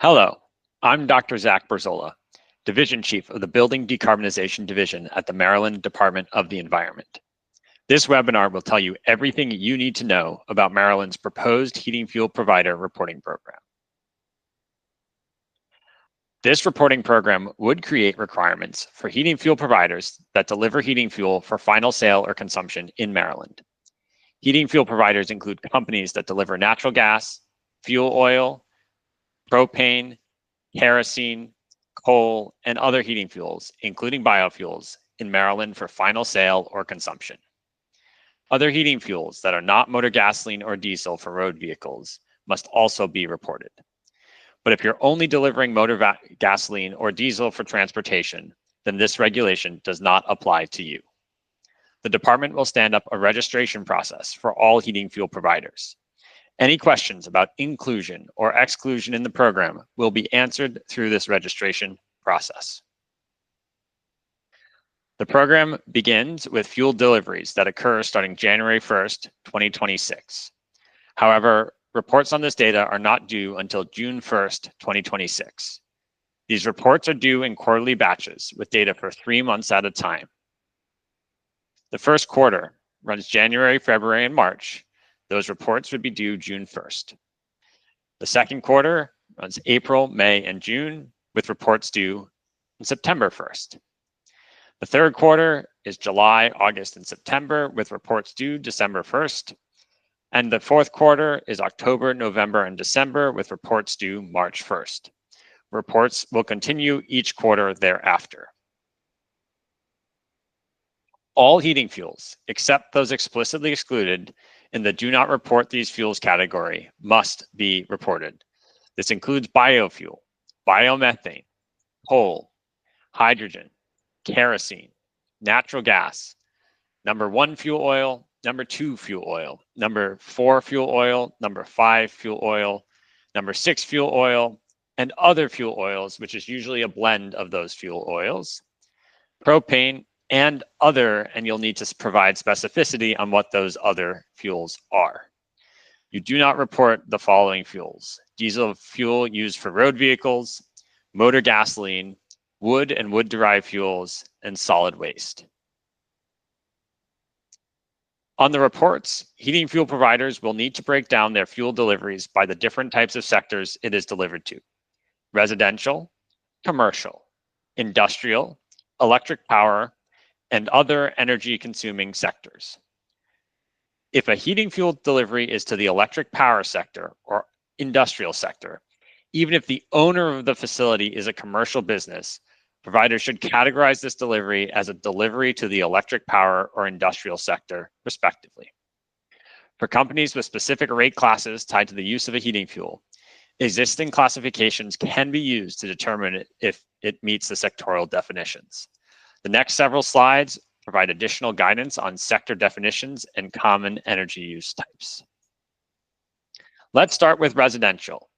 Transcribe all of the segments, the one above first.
Hello, I'm Dr. Zach Berzolla, Division Chief of the Building Decarbonization Division at the Maryland Department of the Environment. This webinar will tell you everything you need to know about Maryland's proposed heating fuel provider reporting program. This reporting program would create requirements for heating fuel providers that deliver heating fuel for final sale or consumption in Maryland. Heating fuel providers include companies that deliver natural gas, fuel oil, propane, kerosene, coal, and other heating fuels, including biofuels, in Maryland for final sale or consumption. Other heating fuels that are not motor gasoline or diesel for road vehicles must also be reported. But if you're only delivering motor gasoline or diesel for transportation, then this regulation does not apply to you. The department will stand up a registration process for all heating fuel providers. Any questions about inclusion or exclusion in the program will be answered through this registration process. The program begins with fuel deliveries that occur starting January 1st, 2026. However, reports on this data are not due until June 1st, 2026. These reports are due in quarterly batches with data for 3 months at a time. The first quarter runs January, February, and March. Those reports would be due June 1st. The second quarter runs April, May, and June, with reports due on September 1st. The third quarter is July, August, and September, with reports due December 1st. And the fourth quarter is October, November, and December, with reports due March 1st. Reports will continue each quarter thereafter. All heating fuels, except those explicitly excluded in the do not report these fuels category, must be reported. This includes biofuel, biomethane, coal, hydrogen, kerosene, natural gas, number 1 fuel oil, number 2 fuel oil, number 4 fuel oil, number 5 fuel oil, number 6 fuel oil, and other fuel oils, which is usually a blend of those fuel oils, propane, and other, and you'll need to provide specificity on what those other fuels are. You do not report the following fuels: diesel fuel used for road vehicles, motor gasoline, wood and wood-derived fuels, and solid waste. On the reports, heating fuel providers will need to break down their fuel deliveries by the different types of sectors it is delivered to: residential, commercial, industrial, electric power, and other energy-consuming sectors. If a heating fuel delivery is to the electric power sector or industrial sector, even if the owner of the facility is a commercial business, providers should categorize this delivery as a delivery to the electric power or industrial sector, respectively. For companies with specific rate classes tied to the use of a heating fuel, existing classifications can be used to determine if it meets the sectoral definitions. The next several slides provide additional guidance on sector definitions and common energy use types. Let's start with residential.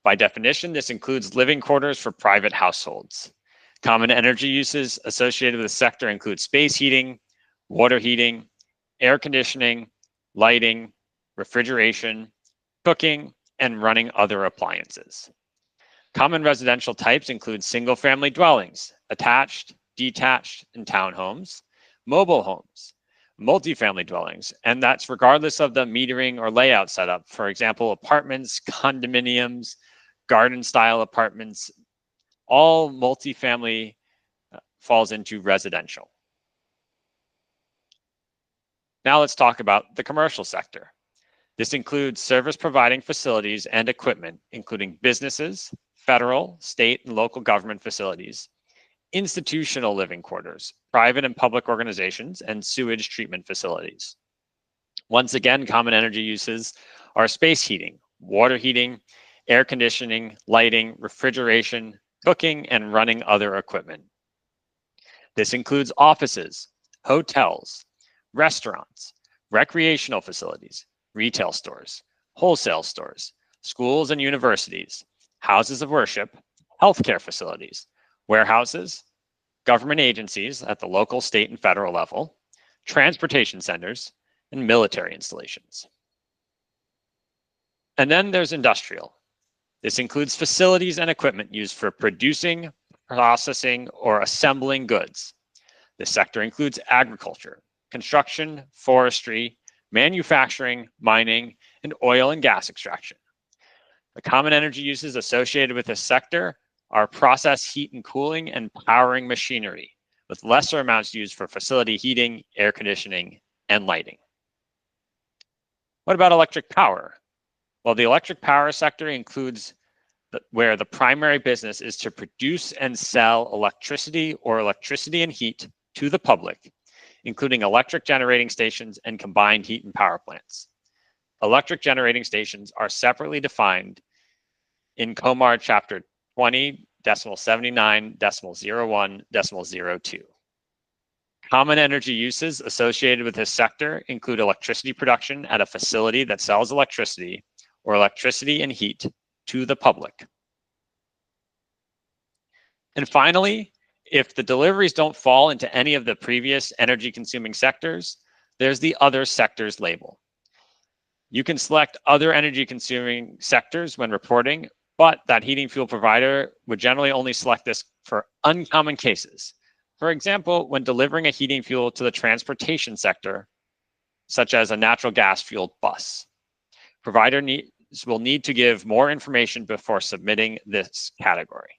By definition, this includes living quarters for private households. Common energy uses associated with the sector include space heating, water heating, air conditioning, lighting, refrigeration, cooking, and running other appliances. Common residential types include single-family dwellings, attached, detached, and townhomes, mobile homes, multifamily dwellings, and that's regardless of the metering or layout setup. For example, apartments, condominiums, garden-style apartments, all multifamily falls into residential. Now let's talk about the commercial sector. This includes service-providing facilities and equipment, including businesses, federal, state, and local government facilities, institutional living quarters, private and public organizations, and sewage treatment facilities. Once again, common energy uses are space heating, water heating, air conditioning, lighting, refrigeration, cooking, and running other equipment. This includes offices, hotels, restaurants, recreational facilities, retail stores, wholesale stores, schools and universities, houses of worship, healthcare facilities, warehouses, government agencies at the local, state, and federal level, transportation centers, and military installations. And then there's industrial. This includes facilities and equipment used for producing, processing, or assembling goods. This sector includes agriculture, construction, forestry, manufacturing, mining, and oil and gas extraction. The common energy uses associated with this sector are process heat and cooling and powering machinery, with lesser amounts used for facility heating, air conditioning, and lighting. What about electric power? Well, the electric power sector includes where the primary business is to produce and sell electricity or electricity and heat to the public, including electric generating stations and combined heat and power plants. Electric generating stations are separately defined in COMAR Chapter 20.79.01.02. Common energy uses associated with this sector include electricity production at a facility that sells electricity or electricity and heat to the public. And finally, if the deliveries don't fall into any of the previous energy consuming sectors, there's the other sectors label. You can select other energy consuming sectors when reporting, but that heating fuel provider would generally only select this for uncommon cases. For example, when delivering a heating fuel to the transportation sector, such as a natural gas fueled bus. Provider will need to give more information before submitting this category.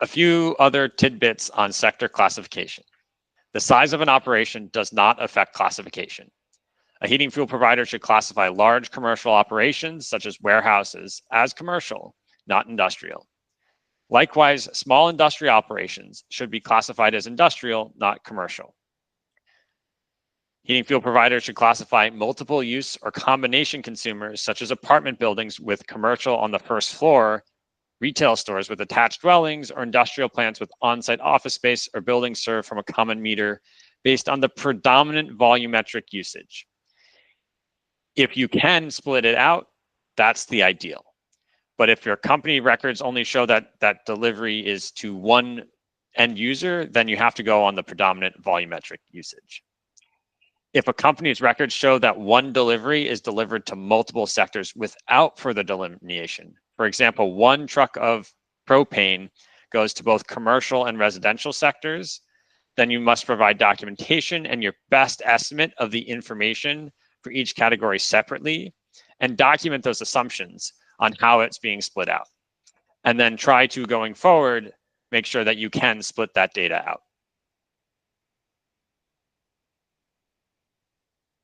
A few other tidbits on sector classification. The size of an operation does not affect classification. A heating fuel provider should classify large commercial operations, such as warehouses, as commercial, not industrial. Likewise, small industrial operations should be classified as industrial, not commercial. Heating fuel providers should classify multiple use or combination consumers, such as apartment buildings with commercial on the first floor, retail stores with attached dwellings, or industrial plants with on-site office space or buildings served from a common meter based on the predominant volumetric usage. If you can split it out, that's the ideal. But if your company records only show that that delivery is to one end user, then you have to go on the predominant volumetric usage. If a company's records show that one delivery is delivered to multiple sectors without further delineation, for example, one truck of propane goes to both commercial and residential sectors, then you must provide documentation and your best estimate of the information for each category separately, and document those assumptions on how it's being split out. And then try to, going forward, make sure that you can split that data out.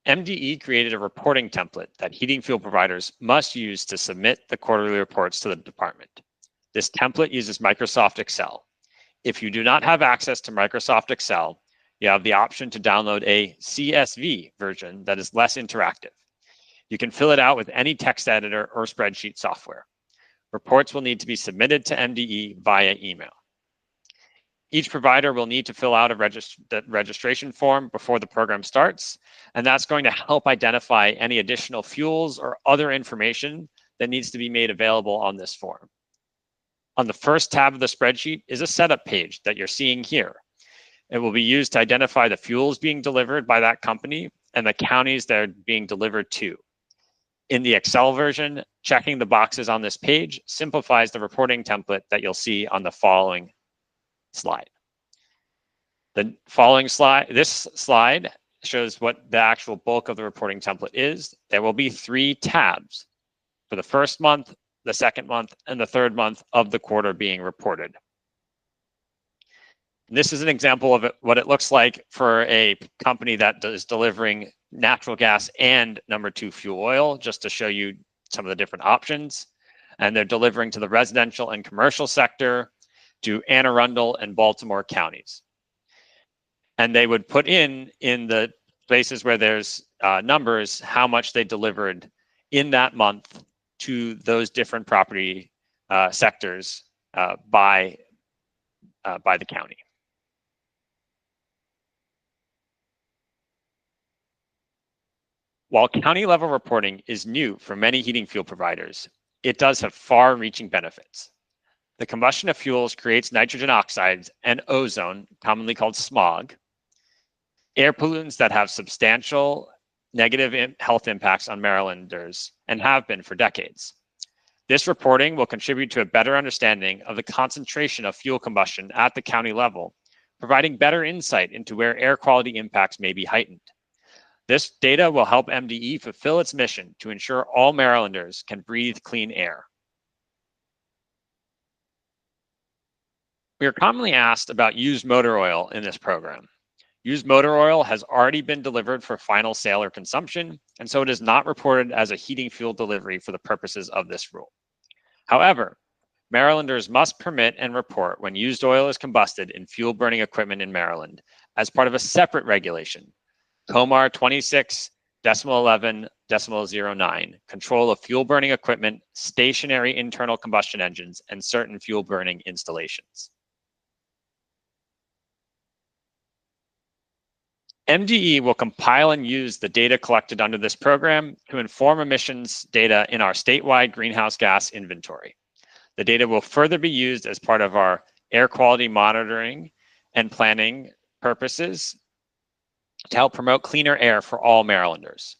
MDE created a reporting template that heating fuel providers must use to submit the quarterly reports to the department. This template uses Microsoft Excel. If you do not have access to Microsoft Excel, you have the option to download a CSV version that is less interactive. You can fill it out with any text editor or spreadsheet software. Reports will need to be submitted to MDE via email. Each provider will need to fill out a registration form before the program starts, and that's going to help identify any additional fuels or other information that needs to be made available on this form. On the first tab of the spreadsheet is a setup page that you're seeing here. It will be used to identify the fuels being delivered by that company and the counties they're being delivered to. In the Excel version, checking the boxes on this page simplifies the reporting template that you'll see on the following slide. The following slide, this slide shows what the actual bulk of the reporting template is. There will be 3 tabs for the first month, the second month, and the third month of the quarter being reported. This is an example of what it looks like for a company that is delivering natural gas and number 2 fuel oil, just to show you some of the different options. And they're delivering to the residential and commercial sector, to Anne Arundel and Baltimore counties. And they would put in the places where there's numbers, how much they delivered in that month to those different property sectors by the county. While county level reporting is new for many heating fuel providers, it does have far-reaching benefits. The combustion of fuels creates nitrogen oxides and ozone, commonly called smog, air pollutants that have substantial negative health impacts on Marylanders and have been for decades. This reporting will contribute to a better understanding of the concentration of fuel combustion at the county level, providing better insight into where air quality impacts may be heightened. This data will help MDE fulfill its mission to ensure all Marylanders can breathe clean air. We are commonly asked about used motor oil in this program. Used motor oil has already been delivered for final sale or consumption, and so it is not reported as a heating fuel delivery for the purposes of this rule. However, Marylanders must permit and report when used oil is combusted in fuel burning equipment in Maryland as part of a separate regulation, COMAR 26.11.09, control of fuel burning equipment, stationary internal combustion engines, and certain fuel burning installations. MDE will compile and use the data collected under this program to inform emissions data in our statewide greenhouse gas inventory. The data will further be used as part of our air quality monitoring and planning purposes to help promote cleaner air for all Marylanders.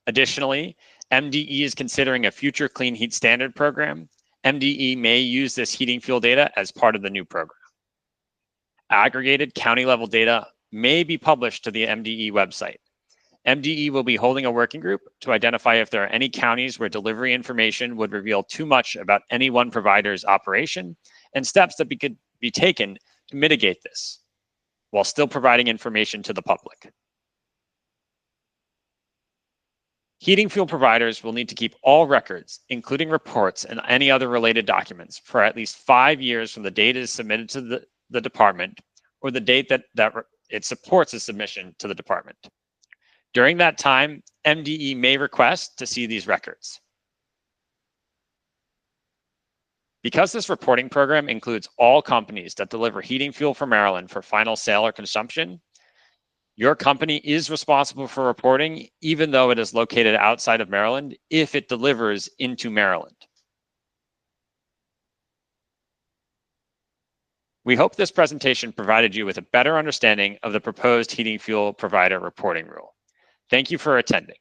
Additionally, MDE is considering a future clean heat standard program. MDE may use this heating fuel data as part of the new program. Aggregated county level data may be published to the MDE website. MDE will be holding a working group to identify if there are any counties where delivery information would reveal too much about any one provider's operation and steps that could be taken to mitigate this while still providing information to the public. Heating fuel providers will need to keep all records, including reports and any other related documents, for at least 5 years from the date it is submitted to the department or the date that it supports a submission to the department. During that time, MDE may request to see these records. Because this reporting program includes all companies that deliver heating fuel for Maryland for final sale or consumption, your company is responsible for reporting even though it is located outside of Maryland if it delivers into Maryland. We hope this presentation provided you with a better understanding of the proposed heating fuel provider reporting rule. Thank you for attending.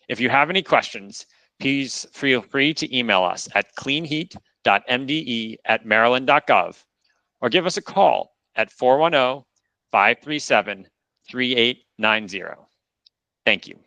If you have any questions, please feel free to email us at cleanheat.mde@maryland.gov or give us a call at 410-537-3890. Thank you.